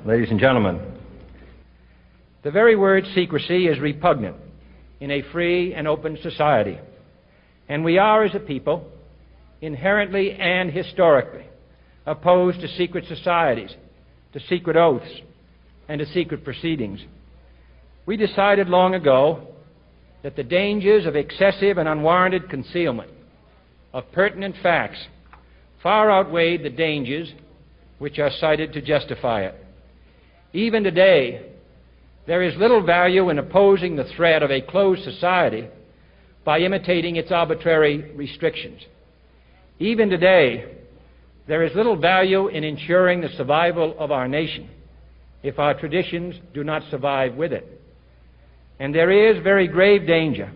ladies and gentlemen. The very word secrecy is repugnant in a free and open society, and we are, as a people, inherently and historically opposed to secret societies, to secret oaths, and to secret proceedings. We decided long ago that the dangers of excessive and unwarranted concealment of pertinent facts far outweighed the dangers which are cited to justify it. Even today, there is little value in opposing the threat of a closed society by imitating its arbitrary restrictions. Even today, there is little value in ensuring the survival of our nation if our traditions do not survive with it. And there is very grave danger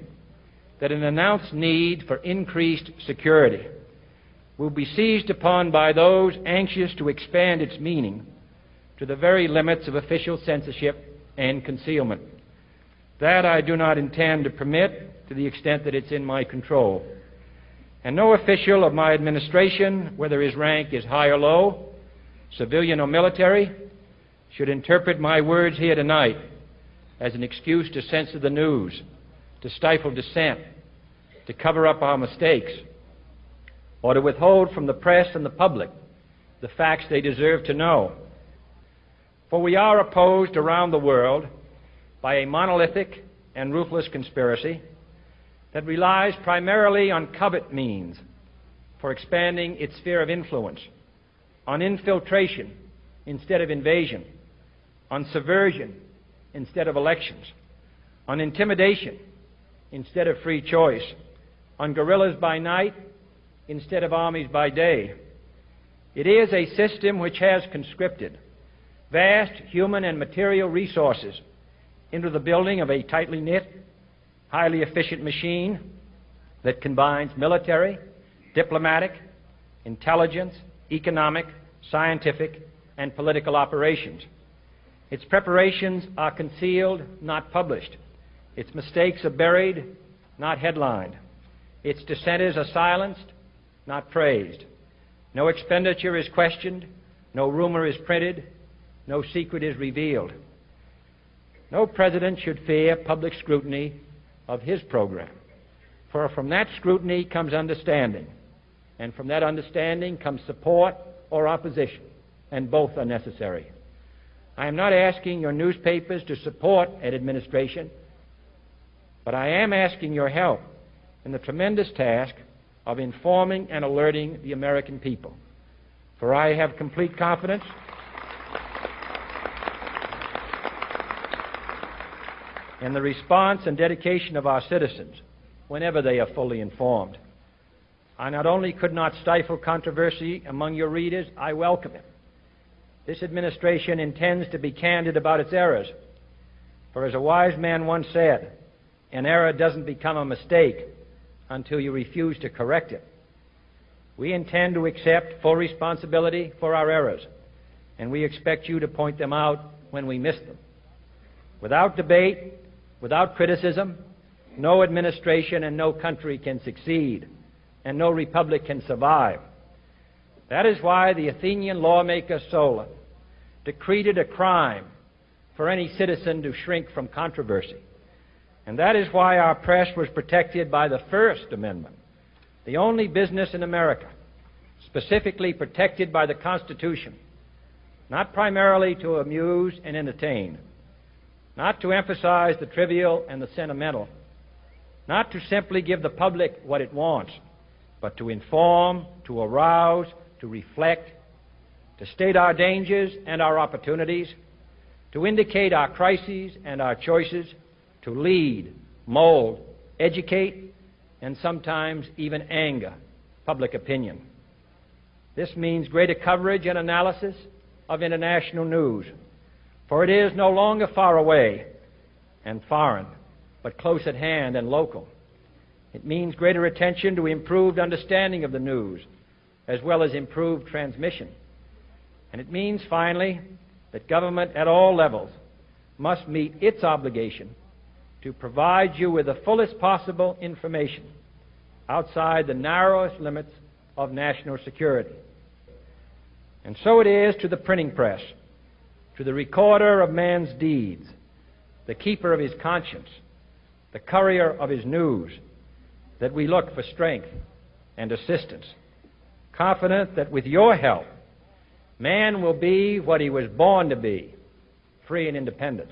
that an announced need for increased security will be seized upon by those anxious to expand its meaning to the very limits of official censorship and concealment. That I do not intend to permit to the extent that it's in my control. And no official of my administration, whether his rank is high or low, civilian or military, should interpret my words here tonight as an excuse to censor the news, to stifle dissent, to cover up our mistakes, or to withhold from the press and the public the facts they deserve to know. For we are opposed around the world by a monolithic and ruthless conspiracy that relies primarily on covert means for expanding its sphere of influence, on infiltration instead of invasion, on subversion instead of elections, on intimidation instead of free choice, on guerrillas by night instead of armies by day. It is a system which has conscripted vast human and material resources into the building of a tightly knit, highly efficient machine that combines military, diplomatic, intelligence, economic, scientific, and political operations. Its preparations are concealed, not published. Its mistakes are buried, not headlined. Its dissenters are silenced, not praised. No expenditure is questioned, no rumor is printed, no secret is revealed. No president should fear public scrutiny of his program, for from that scrutiny comes understanding, and from that understanding comes support or opposition, and both are necessary. I am not asking your newspapers to support an administration, but I am asking your help in the tremendous task of informing and alerting the American people. For I have complete confidence in the response and dedication of our citizens whenever they are fully informed. I not only could not stifle controversy among your readers, I welcome it. This administration intends to be candid about its errors. For as a wise man once said, an error doesn't become a mistake until you refuse to correct it. We intend to accept full responsibility for our errors, and we expect you to point them out when we miss them. Without debate, without criticism, no administration and no country can succeed, and no republic can survive. That is why the Athenian lawmaker Solon decreed it a crime for any citizen to shrink from controversy. And that is why our press was protected by the First Amendment, the only business in America specifically protected by the Constitution, not primarily to amuse and entertain, not to emphasize the trivial and the sentimental, not to simply give the public what it wants, but to inform, to arouse, to reflect, to state our dangers and our opportunities, to indicate our crises and our choices, to lead, mold, educate, and sometimes even anger public opinion. This means greater coverage and analysis of international news, for it is no longer far away and foreign, but close at hand and local. It means greater attention to improved understanding of the news, as well as improved transmission. And it means, finally, that government at all levels must meet its obligation to provide you with the fullest possible information outside the narrowest limits of national security. And so it is to the printing press, to the recorder of man's deeds, the keeper of his conscience, the courier of his news, that we look for strength and assistance, confident that with your help, man will be what he was born to be, free and independent.